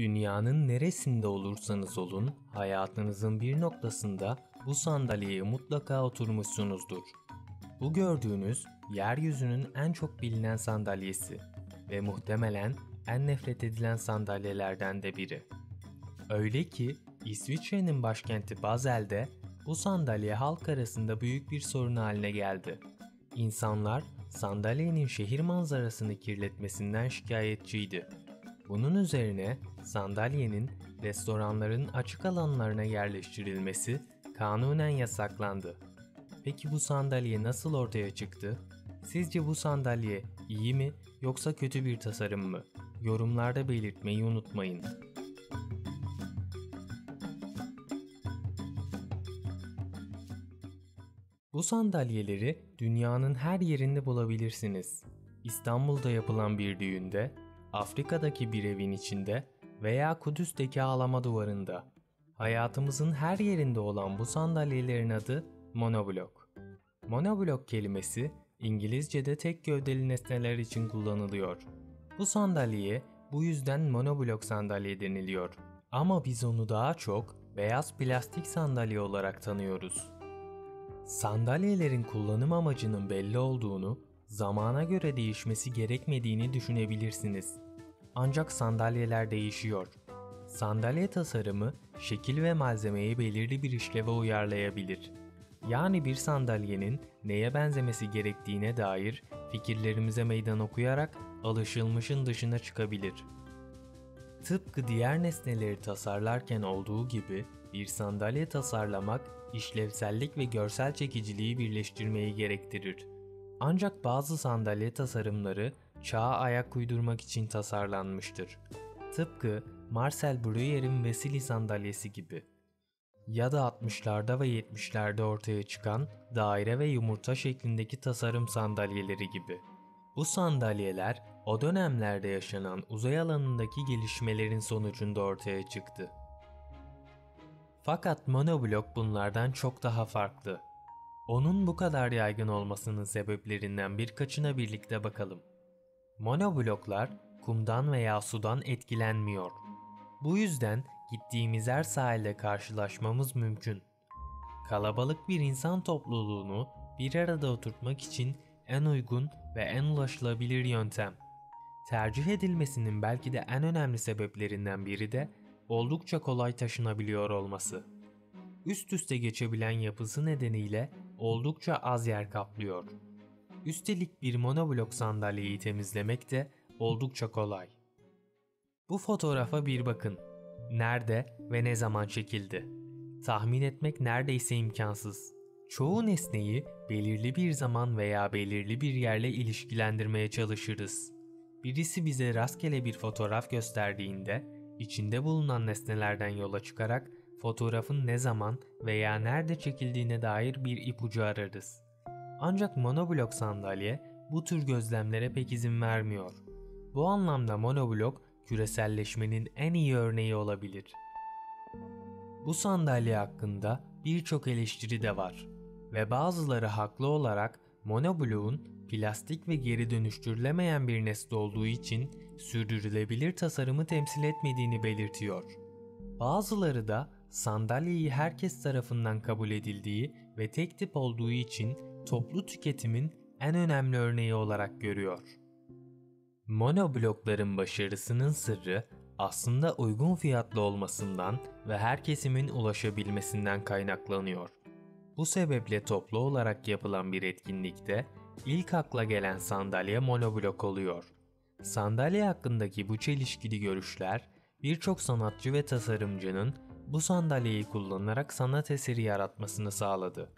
Dünyanın neresinde olursanız olun, hayatınızın bir noktasında bu sandalyeye mutlaka oturmuşsunuzdur. Bu gördüğünüz, yeryüzünün en çok bilinen sandalyesi ve muhtemelen en nefret edilen sandalyelerden de biri. Öyle ki İsviçre'nin başkenti Basel'de bu sandalye halk arasında büyük bir sorun haline geldi. İnsanlar sandalyenin şehir manzarasını kirletmesinden şikayetçiydi. Bunun üzerine sandalyenin restoranların açık alanlarına yerleştirilmesi kanunen yasaklandı. Peki bu sandalye nasıl ortaya çıktı? Sizce bu sandalye iyi mi yoksa kötü bir tasarım mı? Yorumlarda belirtmeyi unutmayın. Bu sandalyeleri dünyanın her yerinde bulabilirsiniz. İstanbul'da yapılan bir düğünde, Afrika'daki bir evin içinde veya Kudüs'teki ağlama duvarında. Hayatımızın her yerinde olan bu sandalyelerin adı monoblok. Monoblok kelimesi İngilizce'de tek gövdeli nesneler için kullanılıyor. Bu sandalyeye bu yüzden monoblok sandalye deniliyor. Ama biz onu daha çok beyaz plastik sandalye olarak tanıyoruz. Sandalyelerin kullanım amacının belli olduğunu, zamana göre değişmesi gerekmediğini düşünebilirsiniz. Ancak sandalyeler değişiyor. Sandalye tasarımı, şekil ve malzemeyi belirli bir işleve uyarlayabilir. Yani bir sandalyenin neye benzemesi gerektiğine dair fikirlerimize meydan okuyarak alışılmışın dışına çıkabilir. Tıpkı diğer nesneleri tasarlarken olduğu gibi bir sandalye tasarlamak işlevsellik ve görsel çekiciliği birleştirmeyi gerektirir. Ancak bazı sandalye tasarımları çağa ayak uydurmak için tasarlanmıştır. Tıpkı Marcel Bruyère'in Vesili sandalyesi gibi. Ya da 60'larda ve 70'lerde ortaya çıkan daire ve yumurta şeklindeki tasarım sandalyeleri gibi. Bu sandalyeler o dönemlerde yaşanan uzay alanındaki gelişmelerin sonucunda ortaya çıktı. Fakat monoblok bunlardan çok daha farklı. Onun bu kadar yaygın olmasının sebeplerinden birkaçına birlikte bakalım. Monobloklar kumdan veya sudan etkilenmiyor. Bu yüzden gittiğimiz her sahilde karşılaşmamız mümkün. Kalabalık bir insan topluluğunu bir arada oturtmak için en uygun ve en ulaşılabilir yöntem. Tercih edilmesinin belki de en önemli sebeplerinden biri de oldukça kolay taşınabiliyor olması. Üst üste geçebilen yapısı nedeniyle oldukça az yer kaplıyor. Üstelik bir monoblok sandalyeyi temizlemek de oldukça kolay. Bu fotoğrafa bir bakın. Nerede ve ne zaman çekildi? Tahmin etmek neredeyse imkansız. Çoğu nesneyi belirli bir zaman veya belirli bir yerle ilişkilendirmeye çalışırız. Birisi bize rastgele bir fotoğraf gösterdiğinde, içinde bulunan nesnelerden yola çıkarak fotoğrafın ne zaman veya nerede çekildiğine dair bir ipucu ararız. Ancak monoblok sandalye bu tür gözlemlere pek izin vermiyor. Bu anlamda monoblok küreselleşmenin en iyi örneği olabilir. Bu sandalye hakkında birçok eleştiri de var ve bazıları haklı olarak monobloğun plastik ve geri dönüştürülemeyen bir nesne olduğu için sürdürülebilir tasarımı temsil etmediğini belirtiyor. Bazıları da sandalyeyi herkes tarafından kabul edildiği ve tek tip olduğu için toplu tüketimin en önemli örneği olarak görüyor. Monoblokların başarısının sırrı aslında uygun fiyatlı olmasından ve her kesimin ulaşabilmesinden kaynaklanıyor. Bu sebeple toplu olarak yapılan bir etkinlikte ilk akla gelen sandalye monoblok oluyor. Sandalye hakkındaki bu çelişkili görüşler birçok sanatçı ve tasarımcının bu sandalyeyi kullanarak sanat eseri yaratmasını sağladı.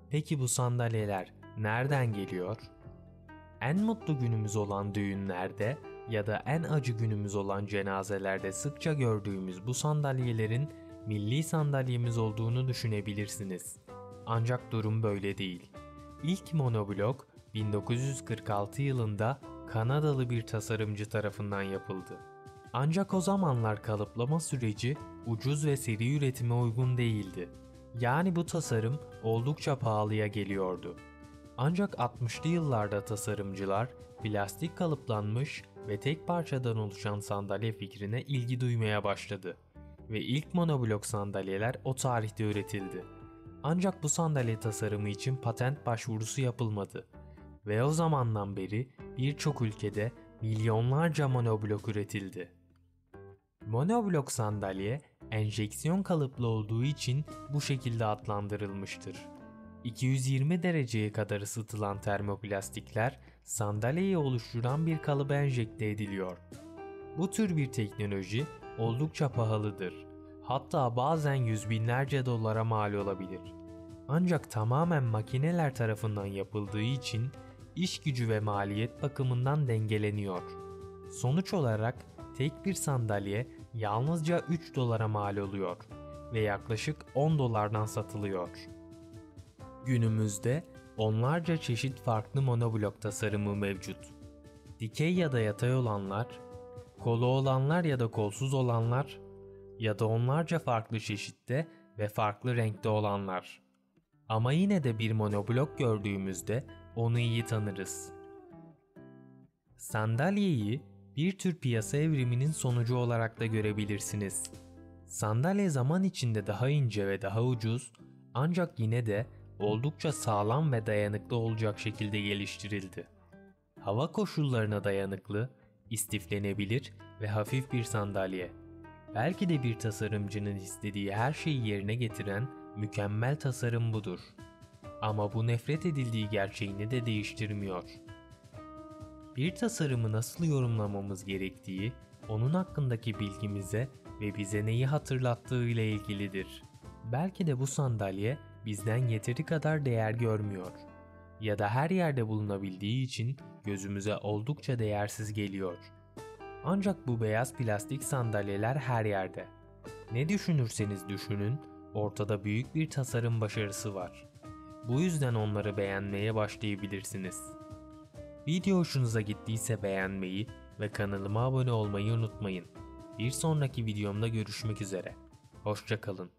Peki bu sandalyeler nereden geliyor? En mutlu günümüz olan düğünlerde ya da en acı günümüz olan cenazelerde sıkça gördüğümüz bu sandalyelerin milli sandalyemiz olduğunu düşünebilirsiniz. Ancak durum böyle değil. İlk monoblok 1946 yılında Kanadalı bir tasarımcı tarafından yapıldı. Ancak o zamanlar kalıplama süreci ucuz ve seri üretime uygun değildi. Yani bu tasarım oldukça pahalıya geliyordu. Ancak 60'lı yıllarda tasarımcılar plastik kalıplanmış ve tek parçadan oluşan sandalye fikrine ilgi duymaya başladı ve ilk monoblok sandalyeler o tarihte üretildi. Ancak bu sandalye tasarımı için patent başvurusu yapılmadı ve o zamandan beri birçok ülkede milyonlarca monoblok üretildi. Monoblok sandalye enjeksiyon kalıplı olduğu için bu şekilde adlandırılmıştır. 220 dereceye kadar ısıtılan termoplastikler sandalyeyi oluşturan bir kalıba enjekte ediliyor. Bu tür bir teknoloji oldukça pahalıdır. Hatta bazen yüz binlerce dolara mal olabilir. Ancak tamamen makineler tarafından yapıldığı için iş gücü ve maliyet bakımından dengeleniyor. Sonuç olarak tek bir sandalye yalnızca 3 dolara mal oluyor ve yaklaşık 10 dolardan satılıyor. Günümüzde onlarca çeşit farklı monoblok tasarımı mevcut. Dikey ya da yatay olanlar, kolu olanlar ya da kolsuz olanlar ya da onlarca farklı çeşitte ve farklı renkte olanlar. Ama yine de bir monoblok gördüğümüzde onu iyi tanırız. Sandalyeyi bir tür piyasa evriminin sonucu olarak da görebilirsiniz. Sandalye zaman içinde daha ince ve daha ucuz, ancak yine de oldukça sağlam ve dayanıklı olacak şekilde geliştirildi. Hava koşullarına dayanıklı, istiflenebilir ve hafif bir sandalye. Belki de bir tasarımcının istediği her şeyi yerine getiren mükemmel tasarım budur. Ama bu nefret edildiği gerçeğini de değiştirmiyor. Bir tasarımı nasıl yorumlamamız gerektiği, onun hakkındaki bilgimize ve bize neyi hatırlattığı ile ilgilidir. Belki de bu sandalye bizden yeteri kadar değer görmüyor ya da her yerde bulunabildiği için gözümüze oldukça değersiz geliyor. Ancak bu beyaz plastik sandalyeler her yerde. Ne düşünürseniz düşünün, ortada büyük bir tasarım başarısı var. Bu yüzden onları beğenmeye başlayabilirsiniz. Video hoşunuza gittiyse beğenmeyi ve kanalıma abone olmayı unutmayın. Bir sonraki videomda görüşmek üzere. Hoşça kalın.